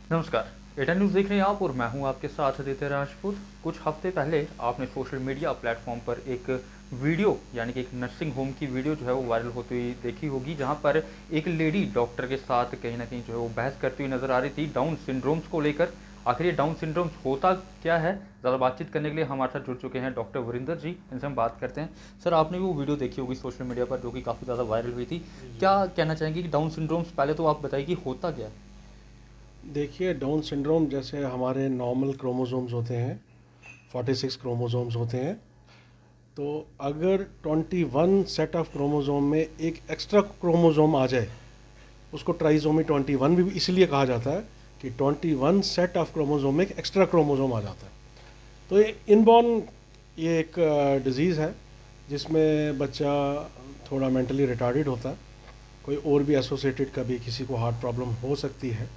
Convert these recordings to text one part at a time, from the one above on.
नमस्कार, एटा न्यूज़ देख रहे हैं आप और मैं हूं आपके साथ आदित्य राजपूत। कुछ हफ्ते पहले आपने सोशल मीडिया प्लेटफॉर्म पर एक वीडियो यानी कि एक नर्सिंग होम की वीडियो जो है वो वायरल होती हुई देखी होगी, जहां पर एक लेडी डॉक्टर के साथ कहीं ना कहीं जो है वो बहस करती हुई नजर आ रही थी डाउन सिंड्रोम्स को लेकर। आखिर ये डाउन सिंड्रोम्स होता क्या है, ज़्यादा बातचीत करने के लिए हमारे साथ जुड़ चुके हैं डॉक्टर वरिंदर जी। इनसे हम बात करते हैं। सर, आपने भी वो वीडियो देखी होगी सोशल मीडिया पर जो कि काफ़ी ज़्यादा वायरल हुई थी। क्या कहना चाहेंगे कि डाउन सिंड्रोम्स, पहले तो आप बताइए कि होता क्या है। देखिए, डाउन सिंड्रोम जैसे हमारे नॉर्मल क्रोमोसोम्स होते हैं, 46 क्रोमोसोम्स होते हैं। तो अगर 21 सेट ऑफ क्रोमोसोम में एक एक्स्ट्रा क्रोमोसोम आ जाए, उसको ट्राइसोमी 21 भी इसलिए कहा जाता है कि 21 सेट ऑफ क्रोमोसोम में एक एक्स्ट्रा क्रोमोसोम आ जाता है। तो ये इनबॉर्न, ये एक डिज़ीज़ है जिसमें बच्चा थोड़ा मेंटली रिटार्डेड होता है। कोई और भी एसोसिएटेड, कभी किसी को हार्ट प्रॉब्लम हो सकती है।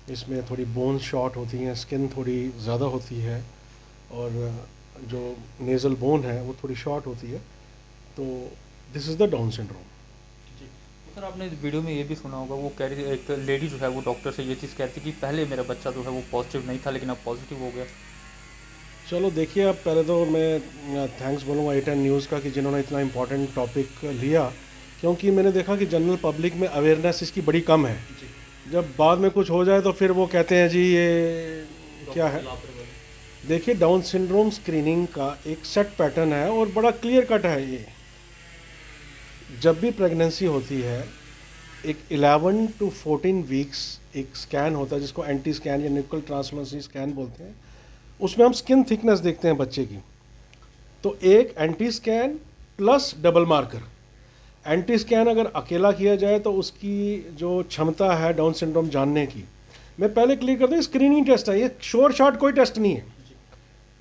इसमें थोड़ी बोन्स शॉर्ट होती हैं, स्किन थोड़ी ज़्यादा होती है, और जो नेज़ल बोन है वो थोड़ी शॉर्ट होती है। तो this is the Down syndrome. जी। तो सर, आपने इस वीडियो में ये भी सुना होगा, वो कह रही थी, एक लेडी जो है वो डॉक्टर से ये चीज़ कहती कि पहले मेरा बच्चा जो है वो पॉजिटिव नहीं था लेकिन अब पॉजिटिव हो गया। चलो देखिए, अब पहले तो मैं थैंक्स बोलूँगा A10 न्यूज़ का कि जिन्होंने इतना इम्पोर्टेंट टॉपिक लिया, क्योंकि मैंने देखा कि जनरल पब्लिक में अवेयरनेस इसकी बड़ी कम है। जी। जब बाद में कुछ हो जाए तो फिर वो कहते हैं जी ये क्या डॉक्टर की है। लापरवाही। देखिए, डाउन सिंड्रोम स्क्रीनिंग का एक सेट पैटर्न है और बड़ा क्लियर कट है ये। जब भी प्रेगनेंसी होती है, एक 11 टू 14 वीक्स एक स्कैन होता है जिसको एंटी स्कैन या न्यूक्लियर ट्रांसलूसेंसी स्कैन बोलते हैं। उसमें हम स्किन थिकनेस देखते हैं बच्चे की। तो एक anti scan plus double marker. Anti scan अगर अकेला किया जाए तो उसकी जो क्षमता है डाउन सिंड्रोम जानने की, मैं पहले क्लियर कर दूँ, स्क्रीनिंग टेस्ट है, ये श्योर शॉट कोई टेस्ट नहीं है।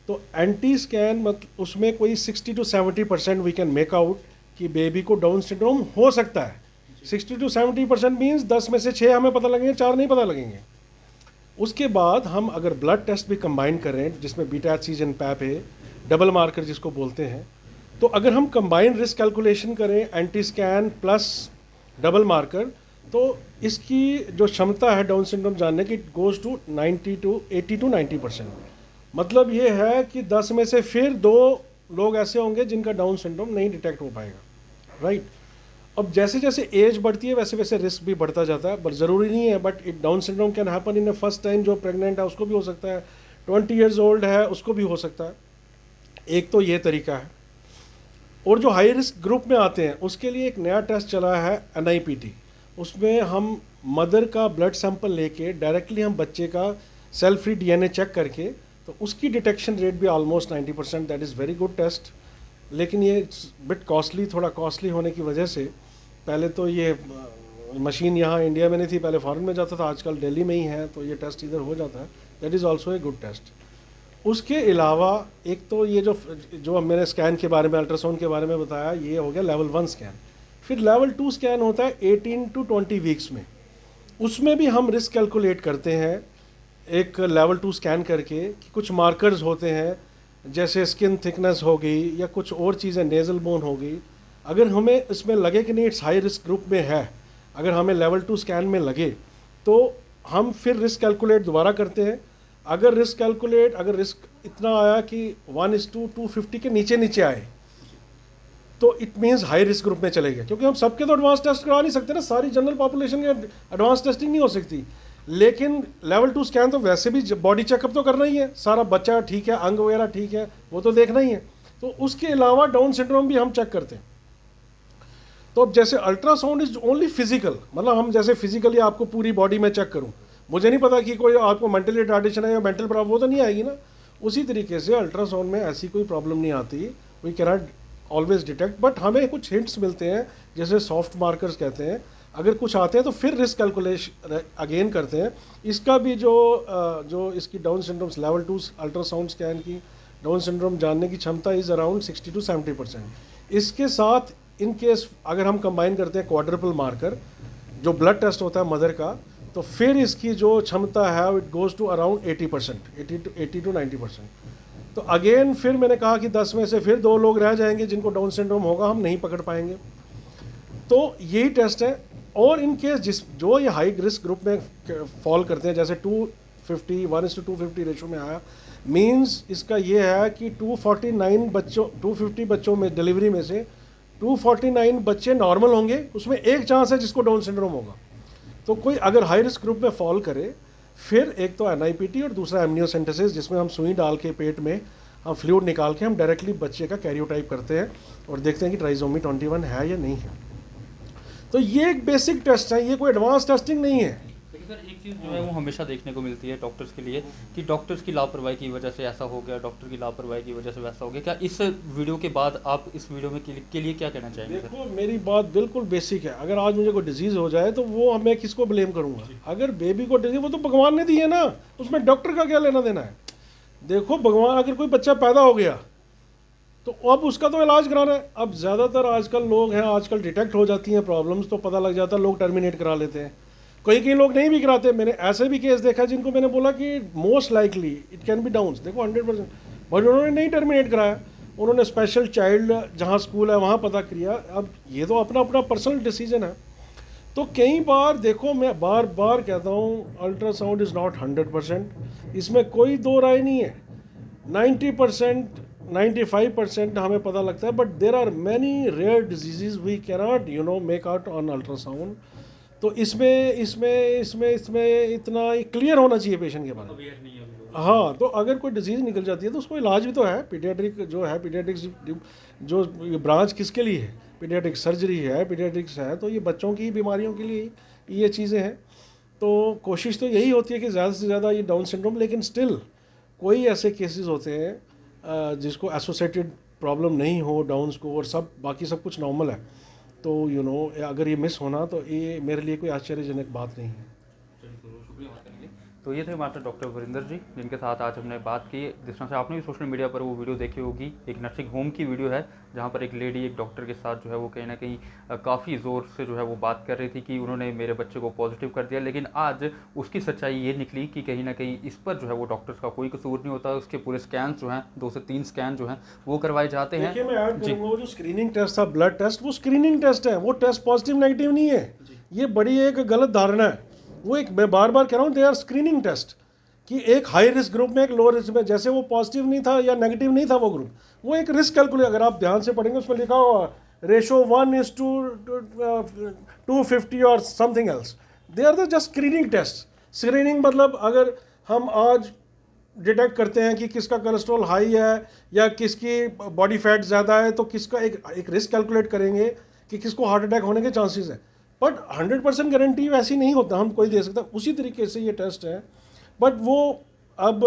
तो एंटी स्कैन मतलब उसमें कोई 60 to 70% we can make out कि बेबी को डाउन सिंड्रोम हो सकता है। 60 to 70% मीन्स 10 में से 6 हमें पता लगेंगे, 4 नहीं पता लगेंगे। उसके बाद हम अगर ब्लड टेस्ट भी कंबाइन करें जिसमें बीटा एक्सीजन पैप है, डबल मार्कर जिसको बोलते हैं, तो अगर हम कंबाइन रिस्क कैलकुलेशन करें anti scan plus double marker, तो इसकी जो क्षमता है डाउन सिंड्रोम जानने की गोज़ टू 80 to 90%। मतलब ये है कि 10 में से फिर 2 लोग ऐसे होंगे जिनका डाउन सिंड्रोम नहीं डिटेक्ट हो पाएगा, राइट। अब जैसे जैसे एज बढ़ती है वैसे वैसे रिस्क भी बढ़ता जाता है, बट ज़रूरी नहीं है। But it down syndrome can happen in first time. जो प्रेग्नेंट है उसको भी हो सकता है, 20 ईयर्स ओल्ड है उसको भी हो सकता है। एक तो ये तरीका है। और जो हाई रिस्क ग्रुप में आते हैं उसके लिए एक नया टेस्ट चला है, NIPT। उसमें हम मदर का ब्लड सैंपल लेके डायरेक्टली हम बच्चे का सेल फ्री DNA चेक करके, तो उसकी डिटेक्शन रेट भी almost 90%। That is very good test. लेकिन ये बिट कॉस्टली, थोड़ा कॉस्टली होने की वजह से पहले तो ये मशीन यहाँ इंडिया में नहीं थी, पहले फॉरेन में जाता था, आजकल दिल्ली में ही है, तो ये टेस्ट इधर हो जाता है। That is also a good test. उसके अलावा एक तो ये जो मैंने स्कैन के बारे में, अल्ट्रासाउंड के बारे में बताया, ये हो गया लेवल 1 स्कैन। फिर लेवल 2 स्कैन होता है 18 to 20 वीक्स में। उसमें भी हम रिस्क कैलकुलेट करते हैं एक लेवल 2 स्कैन करके कि कुछ मार्कर्स होते हैं जैसे स्किन थिकनेस हो गई या कुछ और चीज़ें, नेज़ल बोन हो गई। अगर हमें इसमें लगे कि नहीं इट्स हाई रिस्क ग्रुप में है, अगर हमें लेवल 2 स्कैन में लगे तो हम फिर रिस्क कैलकुलेट दोबारा करते हैं। अगर रिस्क इतना आया कि 1:250 के नीचे नीचे आए तो it means high risk group में चले गए। क्योंकि हम सबके तो एडवांस टेस्ट करा नहीं सकते ना, सारी जनरल पॉपुलेशन के एडवांस टेस्टिंग नहीं हो सकती। लेकिन लेवल 2 स्कैन तो वैसे भी बॉडी चेकअप तो करना ही है, सारा बच्चा ठीक है, अंग वगैरह ठीक है, वो तो देखना ही है। तो उसके अलावा डाउन सिंड्रोम भी हम चेक करते हैं। तो अब जैसे अल्ट्रासाउंड इज ओनली फिजिकल, मतलब हम जैसे फिजिकली आपको पूरी बॉडी में चेक करूं, मुझे नहीं पता कि कोई आपको मेंटल रिटार्डेशन है या मेंटल प्रॉब्लम, वो तो नहीं आएगी ना। उसी तरीके से अल्ट्रासाउंड में ऐसी कोई प्रॉब्लम नहीं आती, we can not always detect. But हमें कुछ हिंट्स मिलते हैं, जैसे सॉफ्ट मार्कर्स कहते हैं। अगर कुछ आते हैं तो फिर रिस्क कैलकुलेशन अगेन करते हैं। इसका भी जो इसकी down syndromes level 2 ultrasound scan की डाउन सिंड्रोम जानने की क्षमता इज़ अराउंड 60 to 70%। इसके साथ इन केस अगर हम कंबाइन करते हैं क्वाड्रपल मार्कर, जो ब्लड टेस्ट होता है मदर का, तो फिर इसकी जो क्षमता है it goes to around 80%, 80 to 90%। तो अगेन फिर मैंने कहा कि 10 में से फिर 2 लोग रह जाएंगे जिनको डाउन सिंड्रोम होगा, हम नहीं पकड़ पाएंगे। तो यही टेस्ट है। और इन केस जो ये हाई रिस्क ग्रुप में फॉल करते हैं, जैसे 2 50 1:250 रेशो में आया। मींस इसका ये है कि 250 बच्चों में डिलीवरी में से 249 बच्चे नॉर्मल होंगे, उसमें एक चांस है जिसको डाउन सिंड्रोम होगा। तो कोई अगर हाई रिस्क ग्रुप में फॉल करे, फिर एक तो एनआईपीटी और दूसरा एमनियोसेंटेसिस, जिसमें हम सुई डाल के पेट में हम फ्लूइड निकाल के हम डायरेक्टली बच्चे का कैरियोटाइप करते हैं और देखते हैं कि ट्राइसोमी 21 है या नहीं है। तो ये एक बेसिक टेस्ट है, ये कोई एडवांस टेस्टिंग नहीं है। लेकिन सर एक चीज़ जो है वो हमेशा देखने को मिलती है डॉक्टर्स के लिए कि डॉक्टर्स की लापरवाही की वजह से ऐसा हो गया, डॉक्टर की लापरवाही की वजह से वैसा हो गया। क्या इस वीडियो के बाद आप इस वीडियो में के लिए क्या कहना चाहेंगे सर? देखो मेरी बात बिल्कुल बेसिक है। अगर आज मुझे कोई डिजीज़ हो जाए तो वो मैं किसको ब्लेम करूंगा? अगर बेबी को डिजीज, वो तो भगवान ने दी है ना, उसमें डॉक्टर का क्या लेना देना है? देखो भगवान, अगर कोई बच्चा पैदा हो गया तो अब उसका तो इलाज कराना है। अब ज़्यादातर आजकल लोग हैं, आजकल डिटेक्ट हो जाती हैं प्रॉब्लम्स तो पता लग जाता है, लोग टर्मिनेट करा लेते हैं। कई लोग नहीं भी कराते। मैंने ऐसे भी केस देखा जिनको मैंने बोला कि most likely it can be down, देखो 100%, बट उन्होंने नहीं टर्मिनेट कराया, उन्होंने स्पेशल चाइल्ड जहाँ स्कूल है वहाँ पता किया। अब ये तो अपना अपना पर्सनल डिसीजन है। तो कई बार देखो, मैं बार बार कहता हूँ, अल्ट्रासाउंड इज़ नॉट 100%, इसमें कोई दो राय नहीं है। 90% 95% हमें पता लगता है, but there are many rare diseases we cannot make out on ultrasound. तो इसमें इतना क्लियर होना चाहिए पेशेंट के बारे में। हाँ, तो अगर कोई डिजीज़ निकल जाती है तो उसको इलाज भी तो है। पीडियाट्रिक जो है, पीडियाट्रिक्स जो ब्रांच किसके लिए है? पीडियाट्रिक सर्जरी है, पीडियाट्रिक्स है, तो ये बच्चों की बीमारियों के लिए ये चीज़ें हैं। तो कोशिश तो यही होती है कि ज़्यादा से ज़्यादा ये डाउन सिंड्रोम, लेकिन स्टिल कोई ऐसे केसेस होते हैं जिसको एसोसिएटेड प्रॉब्लम नहीं हो डाउन्स को, और सब बाकी सब कुछ नॉर्मल है। तो अगर ये मिस होना तो ये मेरे लिए कोई आश्चर्यजनक बात नहीं है। शुक्रिया बात करने के लिए। तो ये थे हमारे डॉक्टर वरिंदर जी, जिनके साथ आज हमने बात की। जिस तरह से आपने भी सोशल मीडिया पर वो वीडियो देखी होगी, एक नर्सिंग होम की वीडियो है जहाँ पर एक लेडी एक डॉक्टर के साथ जो है वो कहीं ना कहीं काफ़ी ज़ोर से जो है वो बात कर रही थी कि उन्होंने मेरे बच्चे को पॉजिटिव कर दिया। लेकिन आज उसकी सच्चाई ये निकली कि कहीं ना कहीं इस पर जो है वो डॉक्टर्स का कोई कसूर नहीं होता। उसके पूरे स्कैन जो हैं, 2 से 3 स्कैन जो हैं वो करवाए जाते हैं। देखिए, मैं ऐड करूँगा, वो जो स्क्रीनिंग टेस्ट था, ब्लड टेस्ट, वो स्क्रीनिंग टेस्ट है, वो टेस्ट पॉजिटिव नेगेटिव नहीं है। ये बड़ी एक गलत धारणा है। वो एक, मैं बार बार कह रहा हूँ, दे आर स्क्रीनिंग टेस्ट, कि एक हाई रिस्क ग्रुप में एक लो रिस्क में, जैसे वो पॉजिटिव नहीं था या नेगेटिव नहीं था वो ग्रुप, वो एक रिस्क कैलकुलेट, अगर आप ध्यान से पढ़ेंगे उसमें लिखा हुआ रेशो 1:250 और something else. They are the just screening test. Screening मतलब अगर हम आज डिटेक्ट करते हैं कि किसका कोलेस्ट्रॉल हाई है या किसकी बॉडी फैट ज़्यादा है, तो किसका एक रिस्क कैलकुलेट करेंगे कि किसको हार्ट अटैक होने के चांसेस हैं। बट 100% गारंटी वैसी नहीं होता, हम कोई दे सकता। उसी तरीके से ये टेस्ट है, बट वो अब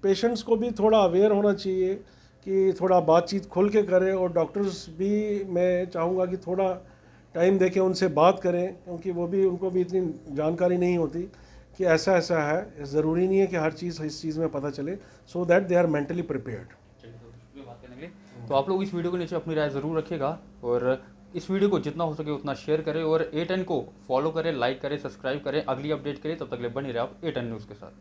पेशेंट्स को भी थोड़ा अवेयर होना चाहिए कि थोड़ा बातचीत खुल के करें, और डॉक्टर्स भी मैं चाहूँगा कि थोड़ा टाइम देके उनसे बात करें, क्योंकि उनको भी इतनी जानकारी नहीं होती कि ऐसा ऐसा है। ज़रूरी नहीं है कि हर चीज़ इस चीज़ में पता चले, so that they are mentally prepared. बात करने के लिए तो आप लोग इस वीडियो के नीचे अपनी राय ज़रूर रखिएगा, और इस वीडियो को जितना हो सके उतना शेयर करें, और A10 को फॉलो करें, लाइक करें, सब्सक्राइब करें। अगली अपडेट के लिए तब तक ले बने रहे आप A10 न्यूज़ के साथ।